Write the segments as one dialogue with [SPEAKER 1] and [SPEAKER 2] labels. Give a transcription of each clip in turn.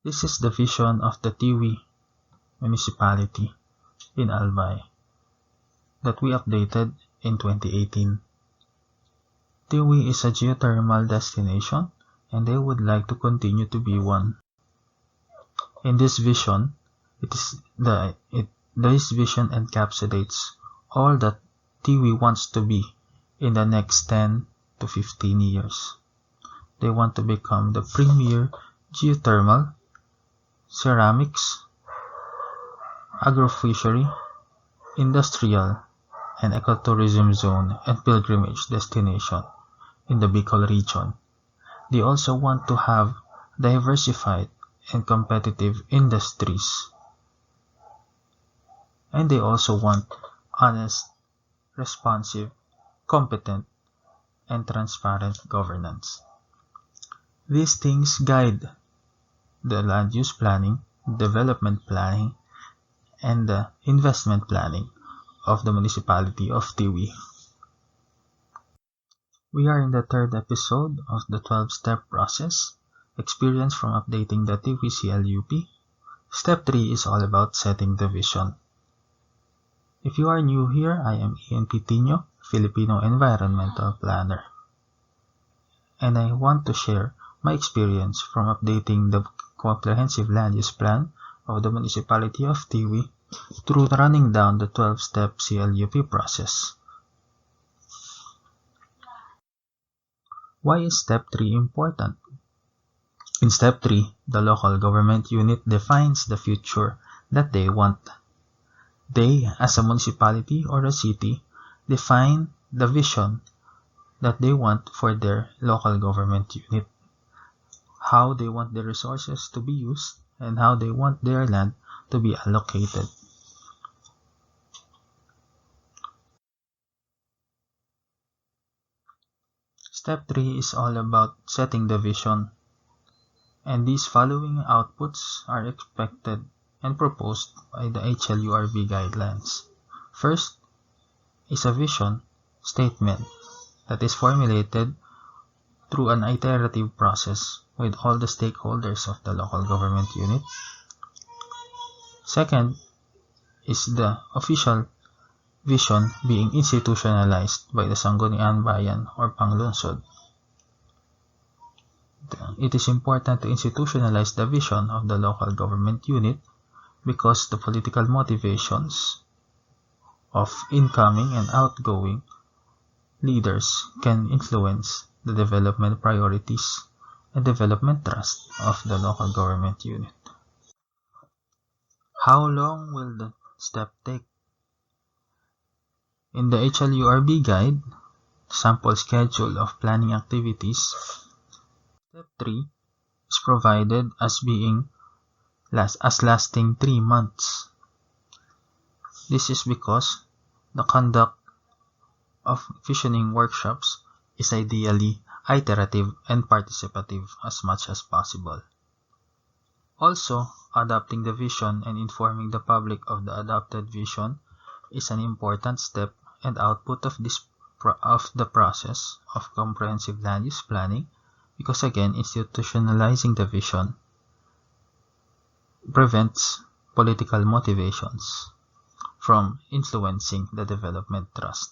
[SPEAKER 1] This is the vision of the Tiwi municipality in Albay that we updated in 2018. Tiwi is a geothermal destination and they would like to continue to be one. In this vision, this vision encapsulates all that Tiwi wants to be in the next 10 to 15 years. They want to become the premier geothermal, ceramics, agrofishery, industrial, and ecotourism zone and pilgrimage destination in the Bicol region. They also want to have diversified and competitive industries. And they also want honest, responsive, competent, and transparent governance. These things guide the land use planning, development planning, and the investment planning of the municipality of Tiwi. We are in the third episode of the 12-step process, experience from updating the Tiwi CLUP. Step 3 is all about setting the vision. If you are new here, I am Ian Pitino, Filipino Environmental Planner. And I want to share my experience from updating the comprehensive land use plan of the municipality of Tiwi through running down the 12-step CLUP process. Why is step 3 important? In step 3, the local government unit defines the future that they want. They, as a municipality or a city, define the vision that they want for their local government unit, how they want the resources to be used, and how they want their land to be allocated. Step 3 is all about setting the vision, and these following outputs are expected and proposed by the HLURB guidelines. First is a vision statement that is formulated through an iterative process with all the stakeholders of the local government unit. Second is the official vision being institutionalized by the Sangguniang Bayan or Panglungsod. It is important to institutionalize the vision of the local government unit because the political motivations of incoming and outgoing leaders can influence the development priorities and development trust of the local government unit. How long will the step take? In the HLURB guide, sample schedule of planning activities, step 3 is provided as being lasting 3 months. This is because the conduct of visioning workshops is ideally iterative and participative as much as possible. Also, adopting the vision and informing the public of the adopted vision is an important step and output of the process of comprehensive land use planning because again, institutionalizing the vision prevents political motivations from influencing the development trust.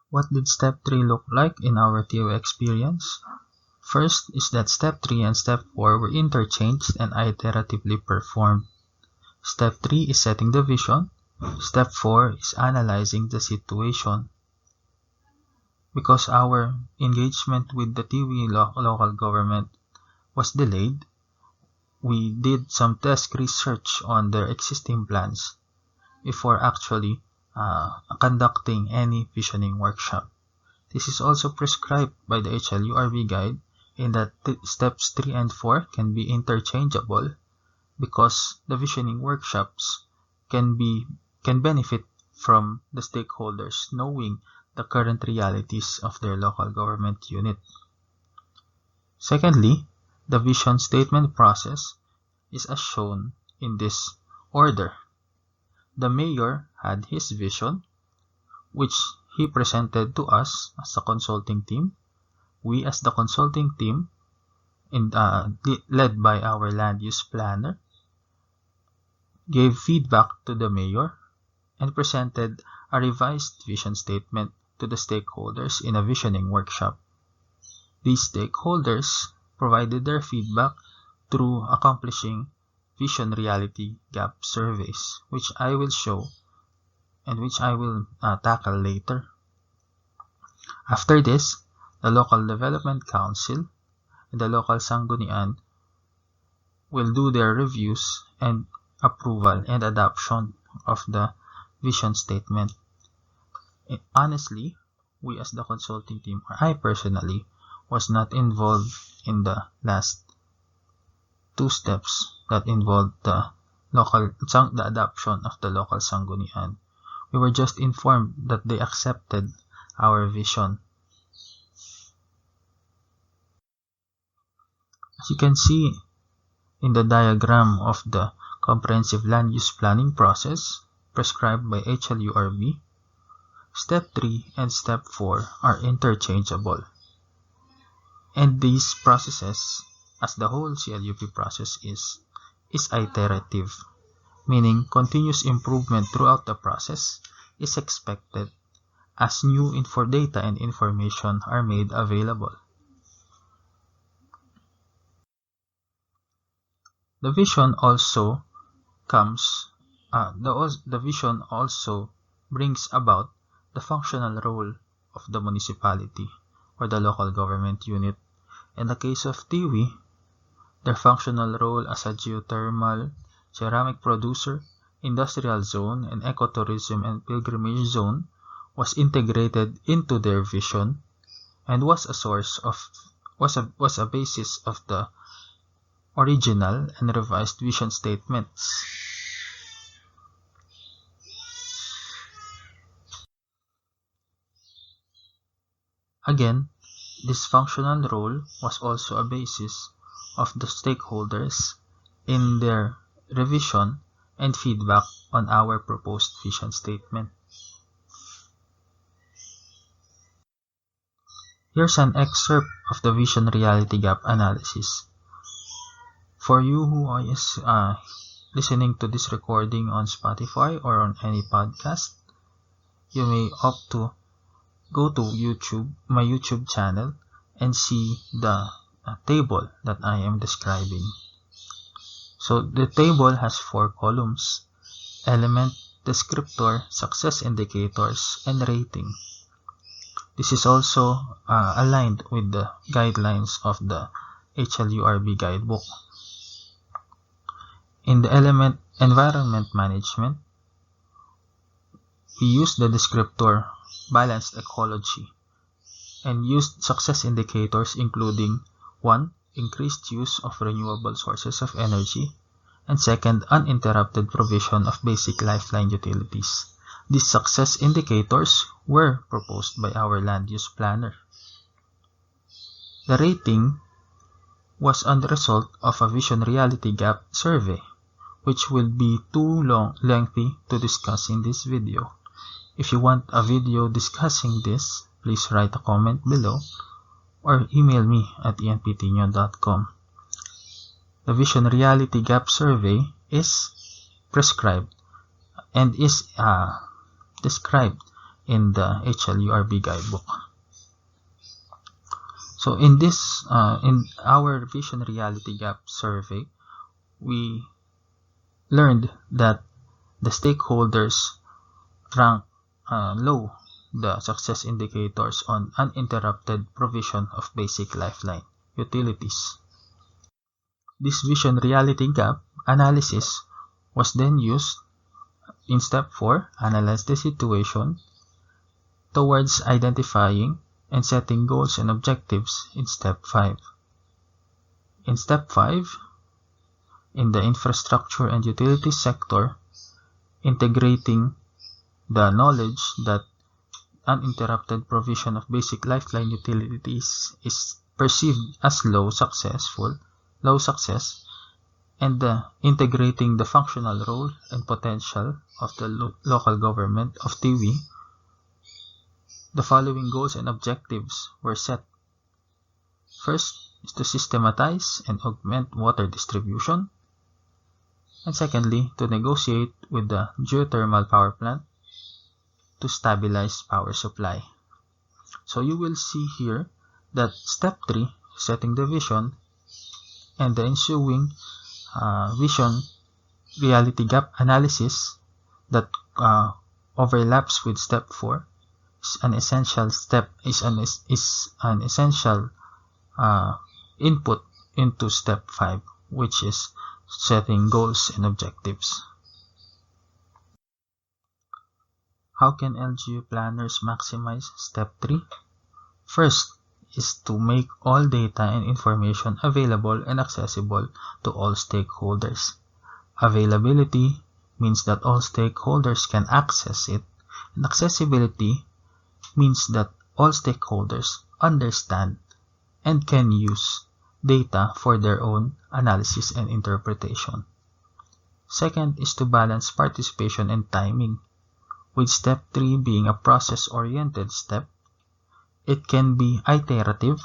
[SPEAKER 1] What did step 3 look like in our Tiwi experience? First is that step 3 and step 4 were interchanged and iteratively performed. Step 3 is setting the vision. Step 4 is analyzing the situation. Because our engagement with the Tiwi local government was delayed, we did some desk research on their existing plans before actually conducting any visioning workshop. This is also prescribed by the HLURB guide in that steps 3 and 4 can be interchangeable because the visioning workshops can benefit from the stakeholders knowing the current realities of their local government unit. Secondly, the vision statement process is as shown in this order. The mayor had his vision, which he presented to us as a consulting team we as the consulting team, led by our land use planner, gave feedback to the mayor and presented a revised vision statement to the stakeholders in a visioning workshop. These stakeholders provided their feedback through accomplishing vision reality gap surveys, which I will show and which I will tackle later. After this, the local development council and the local sanggunian will do their reviews and approval and adoption of the vision statement. Honestly, we as the consulting team, or I personally, was not involved in the last two steps that involved the adoption of the local sanggunian. We were just informed that they accepted our vision. As you can see in the diagram of the comprehensive land use planning process prescribed by HLURB, Step 3 and Step 4 are interchangeable. And these processes, as the whole CLUP process is iterative, meaning continuous improvement throughout the process is expected as new data and information are made available. The vision also brings about the functional role of the municipality or the local government unit. In the case of Tiwi, their functional role as a geothermal, ceramic producer, industrial zone, and ecotourism and pilgrimage zone was integrated into their vision and was a basis of the original and revised vision statements. Again, this functional role was also a basis of the stakeholders in their revision and feedback on our proposed vision statement. Here's an excerpt of the vision reality gap analysis. For you who is listening to this recording on Spotify or on any podcast, you may opt to go to my YouTube channel, and see the table that I am describing. So the table has 4 columns: element, descriptor, success indicators, and rating. This is also aligned with the guidelines of the HLURB guidebook. In the element environment management, we use the descriptor balanced ecology and used success indicators including 1. Increased use of renewable sources of energy, and 2. Uninterrupted provision of basic lifeline utilities. These success indicators were proposed by our land use planner. The rating was a result of a vision reality gap survey, which will be too lengthy to discuss in this video. If you want a video discussing this, please write a comment below or email me at enptinyo.com. The Vision Reality Gap Survey is prescribed and is described in the HLURB guidebook. So in our Vision Reality Gap Survey, we learned that the stakeholders rank low the success indicators on uninterrupted provision of basic lifeline utilities. This vision reality gap analysis was then used in Step 4, analyze the situation, towards identifying and setting goals and objectives in Step 5. In Step 5, in the infrastructure and utility sector, integrating the knowledge that uninterrupted provision of basic lifeline utilities is perceived as low success, and integrating the functional role and potential of the local government of Tiwi, the following goals and objectives were set First is to systematize and augment water distribution, and secondly, to negotiate with the geothermal power plant to stabilize power supply. So you will see here that step 3, setting the vision, and the ensuing vision reality gap analysis that overlaps with step 4 is an essential step, is an essential input into step 5, which is setting goals and objectives. How can LGU planners maximize step 3? First is to make all data and information available and accessible to all stakeholders. Availability means that all stakeholders can access it, and accessibility means that all stakeholders understand and can use data for their own analysis and interpretation. Second is to balance participation and timing. With step 3 being a process-oriented step, it can be iterative,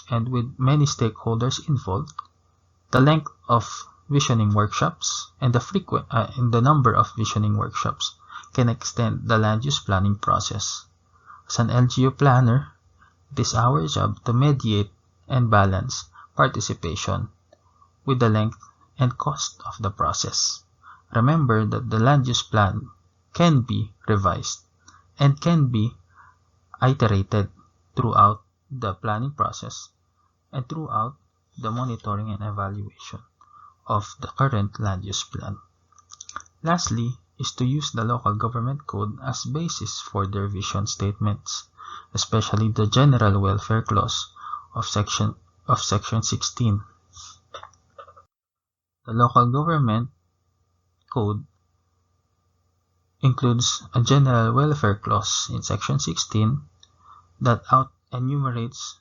[SPEAKER 1] and with many stakeholders involved, the length of visioning workshops and the number of visioning workshops can extend the land use planning process. As an LGU planner, it is our job to mediate and balance participation with the length and cost of the process. Remember that the land use plan can be revised and can be iterated throughout the planning process and throughout the monitoring and evaluation of the current land use plan. Lastly is to use the local government code as basis for their vision statements, especially the general welfare clause of section 16. The local government code includes a general welfare clause in section 16 that enumerates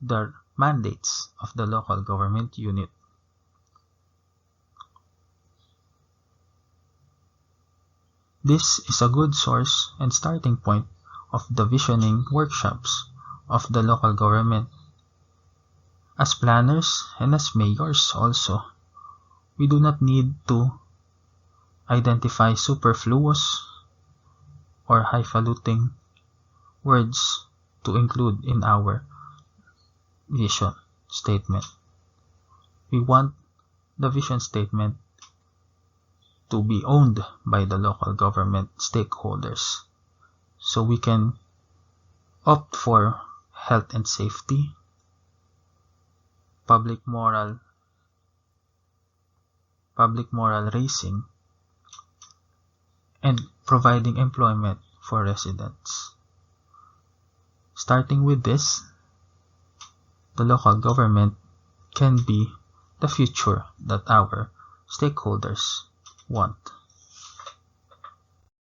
[SPEAKER 1] the mandates of the local government unit. This is a good source and starting point of the visioning workshops of the local government. As planners and as mayors also, we do not need to identify superfluous or highfalutin words to include in our vision statement. We want the vision statement to be owned by the local government stakeholders, so we can opt for health and safety, public moral raising, and providing employment for residents. Starting with this, the local government can be the future that our stakeholders want.